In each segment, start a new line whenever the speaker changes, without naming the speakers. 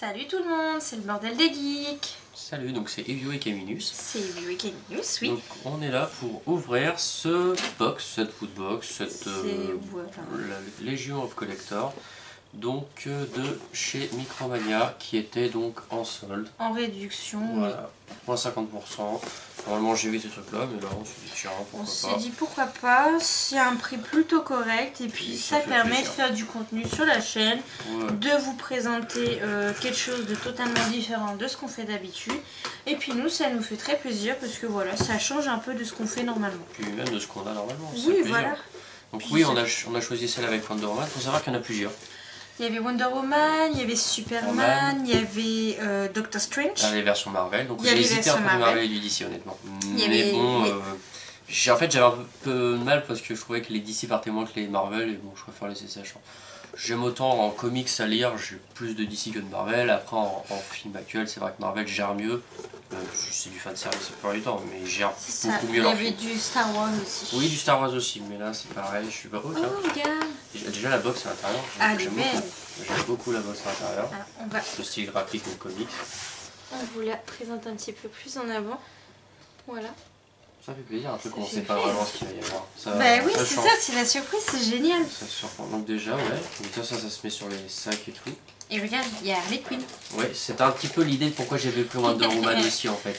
Salut tout le monde, c'est le bordel des geeks.
Salut, donc c'est Evio et Caminus.
C'est Evio et Caminus, oui.
Donc on est là pour ouvrir cette foodbox, la Legion of Collector, donc de chez Micromania, qui était donc en solde.
En réduction,
voilà, moins 50%. Normalement j'ai vu ces trucs là, mais là on s'est dit tiens, pourquoi pas.
On s'est dit pourquoi pas, c'est un prix plutôt correct et puis ça permet de faire du contenu sur la chaîne, de vous présenter quelque chose de totalement différent de ce qu'on fait d'habitude. Et puis nous ça nous fait très plaisir parce que voilà, ça change un peu de ce qu'on fait normalement.
Puis même de ce qu'on a normalement.
Oui, voilà.
Donc puis oui, on a choisi celle avec Wonder Woman, il faut savoir qu'il y en a plusieurs.
Il y avait Wonder Woman, il y avait Superman, il y avait Doctor Strange.
Il y avait les versions Marvel, donc j'ai hésité entre du Marvel et du DC honnêtement. Mais bon, en fait j'avais un peu de mal parce que je trouvais que les DC partaient moins que les Marvel et bon je préfère laisser ça. J'aime autant en comics à lire, j'ai plus de DC que de Marvel. Après en film actuel, c'est vrai que Marvel gère mieux. C'est du fanservice la plupart du temps, mais il gère beaucoup mieux.
Il y avait du Star Wars aussi.
Oui, du Star Wars aussi, mais là c'est pareil, je suis pas...
Oh, regarde.
Déjà la box à l'intérieur, j'aime beaucoup la box à l'intérieur. Le style graphique au comics.
On vous la présente un petit peu plus en avant. Voilà.
Ça fait plaisir, un peu qu'on ne sait pas vraiment ce qu'il va y avoir.
Bah oui, c'est ça, c'est la surprise, c'est génial.
Ça surprend. Donc déjà, ouais, donc ça se met sur les sacs et tout.
Et regarde, il y a Harley Quinn.
Ouais, c'était un petit peu l'idée de pourquoi j'avais pris Wonder Woman aussi en fait.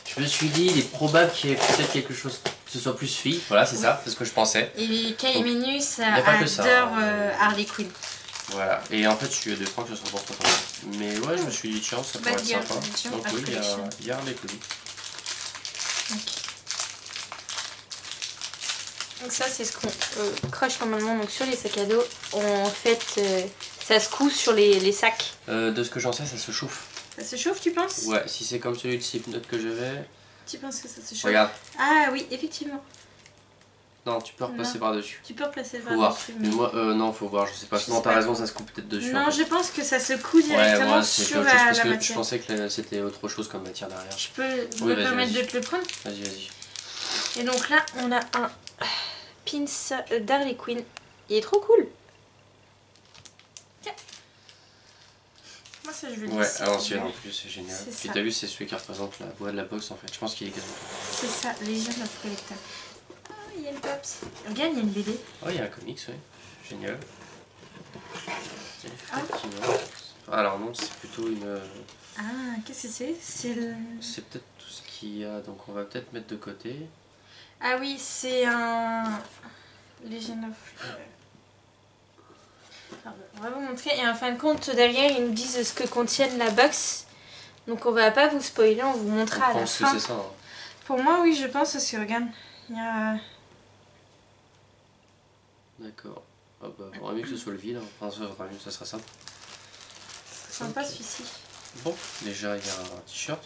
Je me suis dit, il est probable qu'il y ait peut-être quelque chose, que ce soit plus fille, voilà c'est ça, c'est ce que je pensais.
Et Caminus adore Harley Quinn.
Voilà, et en fait je suis à 2 francs que ce sera pour toi. Mais ouais, je me suis dit tiens, ça pourrait être sympa. Donc oui, il y a Harley Quinn.
Donc ça c'est ce qu'on croche normalement donc sur les sacs à dos. En fait ça se coud sur les sacs.
De ce que j'en sais, ça se chauffe.
Ça se chauffe tu penses?
Ouais, si c'est comme celui de Slipknot que j'avais.
Tu penses que ça se chauffe?
Regarde.
Ah oui, effectivement.
Non, tu peux repasser par-dessus.
Tu peux repasser par-dessus.
Mais moi, non, faut voir, je sais pas. Non, t'as raison, ça se coupe peut-être dessus.
Non, je pense que ça se coud directement sur la matière.
Je pensais que c'était autre chose comme matière derrière.
Je peux me permettre de te le prendre?
Vas-y, vas-y.
Et donc là, on a un pins d'Harley Quinn. Il est trop cool. Tiens. Moi, ça, je vais le laisser.
Ouais, à l'ancienne en plus, c'est génial. Puis t'as vu, c'est celui qui représente la boîte de la box en fait. Je pense qu'il est quasiment.
C'est ça, Legion of Collector. Ah, il y a une pops. Regarde, il y a une BD.
Oh, il y a un comics, oui. Génial. Effectivement. Alors non, c'est plutôt une...
Ah, qu'est-ce que c'est?
C'est peut-être tout ce qu'il y a, donc on va peut-être mettre de côté.
Ah oui, c'est un... Legion of... On va vous montrer, et en fin de compte, derrière, ils nous disent ce que contiennent la box. Donc on va pas vous spoiler, on vous montrera à la fin.
Que c'est ça, hein.
Pour moi, oui, je pense aussi, regarde. Il y a...
D'accord. Ah bah, on aurait mieux que ce soit le vide, hein. Enfin, ça sera simple.
C'est sympa celui-ci.
Bon, déjà il y a un t-shirt.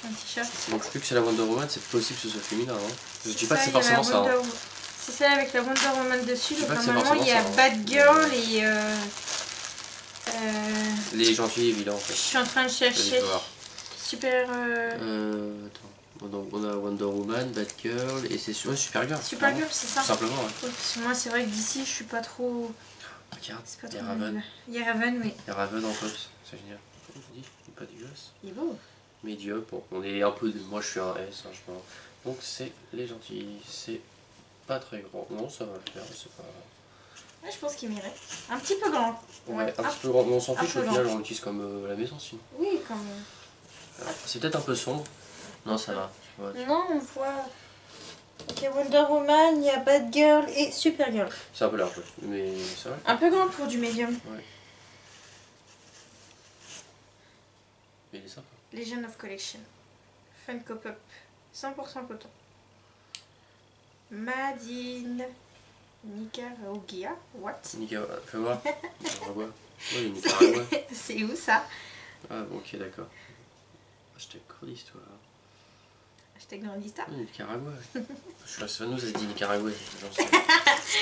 Un t-shirt.
Donc vu que c'est la Wonder Woman, c'est possible que ce soit féminin. Hein. Je dis pas que c'est forcément ça. Hein.
C'est celle avec la Wonder Woman dessus. Donc normalement il y a Batgirl et...
les gentils évidents en fait.
Je suis en train de chercher. Super...
Attends. On a Wonder Woman, Batgirl et c'est Supergirl.
Supergirl, c'est ça.
Tout simplement, ouais.
Parce que moi c'est vrai que d'ici je suis pas trop...
Regarde,
il y a Raven. Il y a Raven, oui.
Il y a Raven en cops, c'est génial. Il est pas dégueulasse.
Il est beau.
Médium, bon, on est un peu... Moi je suis un S, hein, je pense. Donc c'est les gentils, c'est pas très grand. Non, ça va le faire, c'est pas...
Ouais, je pense qu'il m'irait. Un petit peu grand.
Ouais, un petit peu grand, mais on s'en fiche au final, on l'utilise comme la maison sinon.
Oui, comme...
C'est peut-être un peu sombre. Non, ça va.
Non, on voit... Ok, Wonder Woman, il y a Batgirl et Supergirl.
C'est un peu large, mais ça va.
Un peu grand pour du médium.
Ouais. Mais il est sympa.
Legion of Collection. Funko Pop. 100% coton. Made in Nicaragua. What?
Nicaragua. Fais voir. Nicaragua. Oui, Nicaragua.
C'est où ça?
Ah bon, ok, d'accord. Hashtag cours d'histoire.
Hashtag grande histoire.
Nicaragua. Nous, ça se dit Nicaragua.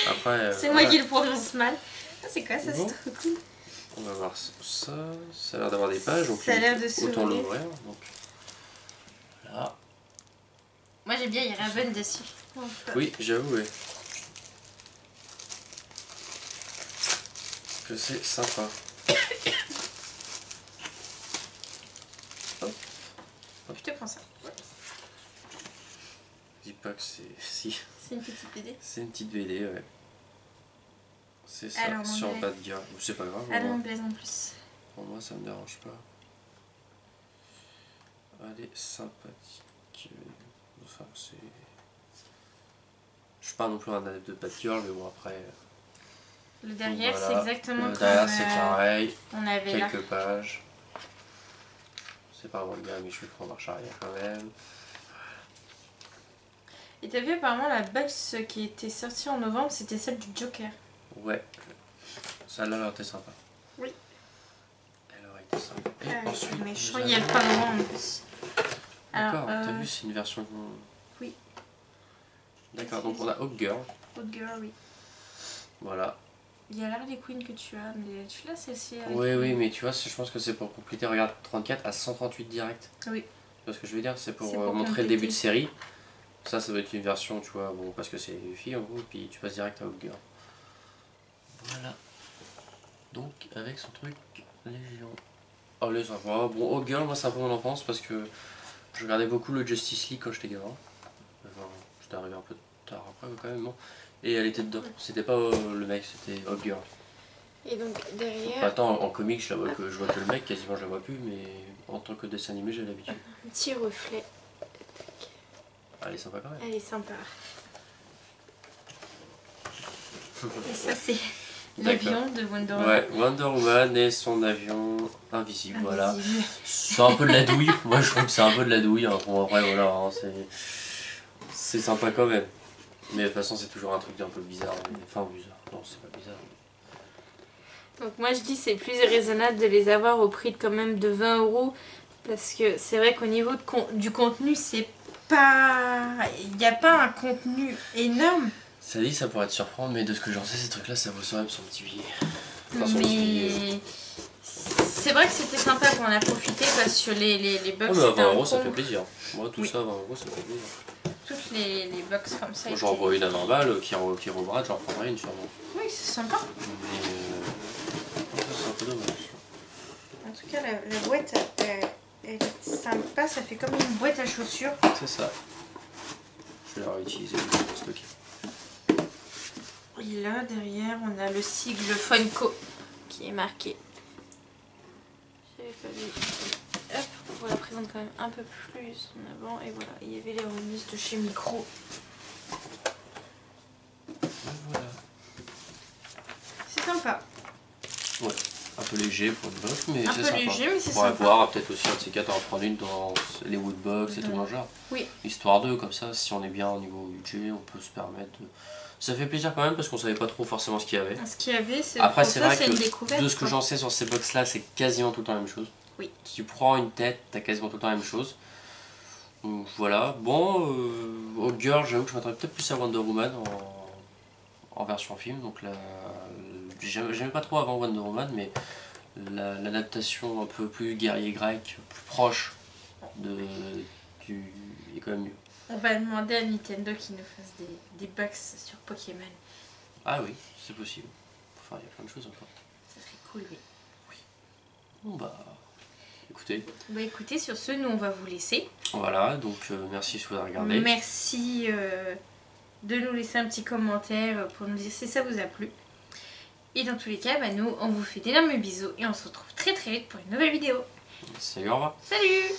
Après.
C'est moi qui le prononce mal. Ah, c'est quoi ça? C'est trop cool.
On va voir ça. Ça a l'air d'avoir des pages. Donc
ça a l'air de s'ouvrir.
Autant l'ouvrir. Donc. Voilà.
Moi j'aime bien, il y a Raven dessus.
Oui, j'avoue, oui. Que c'est sympa. que c'est... Si.
C'est une petite BD.
C'est une petite BD, ouais. C'est ça,
Alors,
sur Bad Girl. C'est pas grave.
À l'anglaise en plus.
Pour moi, ça me dérange pas. Elle est sympathique. Enfin, c'est... Je suis pas non plus un adepte de Bad Girl, mais bon, après...
Le derrière, voilà. C'est exactement
le derrière, c'est pareil.
On avait
quelques pages. C'est pas vraiment le gars, mais je vais prendre marche arrière quand même.
Et t'as vu apparemment la box qui était sortie en novembre, c'était celle du Joker.
Ouais. Celle-là, elle aurait été sympa.
Oui.
Elle aurait été sympa. Et ensuite,
le méchant, il y a le parlement en plus.
D'accord, t'as vu, c'est une version...
Oui.
D'accord, donc on a Hawk Girl.
Hawk Girl, oui.
Voilà.
Il y a l'Harley Quinn que tu as, mais tu l'as celle-ci.
Oui, oui, mais tu vois, je pense que c'est pour compléter. Regarde, 34 à 138 direct.
Oui.
Tu vois ce que je veux dire? C'est pour montrer compléter. Le début de série. Ça doit être une version, tu vois, bon, parce que c'est une fille en gros, puis tu passes direct à Hawk Girl. Voilà. Donc, avec son truc Légion. Oh, les sympa. Bon, Hawk Girl, moi, c'est un peu mon enfance parce que je regardais beaucoup le Justice League quand j'étais gamin. Enfin, j'étais arrivé un peu tard après, quand même, non? Et elle était dedans. C'était pas le mec, c'était Hawk Girl. Et donc derrière... Enfin, attends, en comics, je vois que le mec, quasiment je la vois plus, mais en tant que dessin animé, j'ai l'habitude.
Un petit reflet.
Elle est sympa quand même.
Elle est sympa. Et ça, c'est l'avion de Wonder Woman. Ouais,
Wonder Woman et son avion invisible, voilà. C'est un peu de la douille. Moi, je trouve que c'est un peu de la douille. Hein. Bon, après, voilà, hein, c'est sympa quand même. Mais de toute façon, c'est toujours un truc un peu bizarre. Enfin, bizarre. Non, c'est pas bizarre.
Donc moi, je dis c'est plus raisonnable de les avoir au prix de quand même de 20 €. Parce que c'est vrai qu'au niveau du contenu, c'est pas... Il n'y a pas un contenu énorme.
Ça dit, ça pourrait te surprendre, mais de ce que j'en sais, ces trucs-là, ça vaut quand même son petit billet.
Enfin, mais... C'est vrai que c'était sympa qu'on en a profité parce que les box...
Oh, mais à 20 €, ça fait plaisir. Moi, tout ça, à 20 €, ça fait plaisir.
Toutes les box comme ça.
Moi, j'en vois une à 20 balles qui rebrade, j'en prendrai une sûrement.
Oui, c'est sympa.
Mais c'est un peu dommage.
En tout cas, la boîte, elle est sympa, ça fait comme une boîte à chaussures.
C'est ça. Je vais la réutiliser pour stocker.
Et là, derrière, on a le sigle Funko qui est marqué. J'avais pas vu. Hop, on vous la présente quand même un peu plus en avant. Et voilà, il y avait les remises de chez Micro.
Voilà.
C'est sympa.
Ouais, un peu léger pour une box, mais c'est
Un
sympa.
peu léger, mais c'est
sympa. On
sympa.
pourrait voir peut-être aussi un de ces quatre en prendre une dans les woodbox et tout dans le genre.
Oui.
Histoire de, comme ça, si on est bien au niveau budget, on peut se permettre de... Ça fait plaisir quand même parce qu'on savait pas trop forcément ce qu'il y avait.
Ce qu'il y avait, c'est
après c'est vrai que
une découverte,
de ce que j'en sais sur ces box là, c'est quasiment tout le temps la même chose.
Oui.
Si tu prends une tête, t'as quasiment tout le temps la même chose. Donc voilà, bon, Hawk Girl, j'avoue que je m'attendais peut-être plus à Wonder Woman en version film. Donc là, j'aimais pas trop avant Wonder Woman, mais l'adaptation un peu plus guerrier grec, plus proche est quand même mieux.
On va demander à Nintendo qu'ils nous fassent des box sur Pokémon.
Ah oui, c'est possible. Enfin, il y a plein de choses encore.
Ça serait cool, oui.
Oui. Bon bah, écoutez.
Bah écoutez, sur ce, nous on va vous laisser.
Voilà, donc merci si vous avez regardé.
Merci de nous laisser un petit commentaire pour nous dire si ça vous a plu. Et dans tous les cas, bah, nous on vous fait d'énormes bisous et on se retrouve très très vite pour une nouvelle vidéo.
Salut, au revoir.
Salut.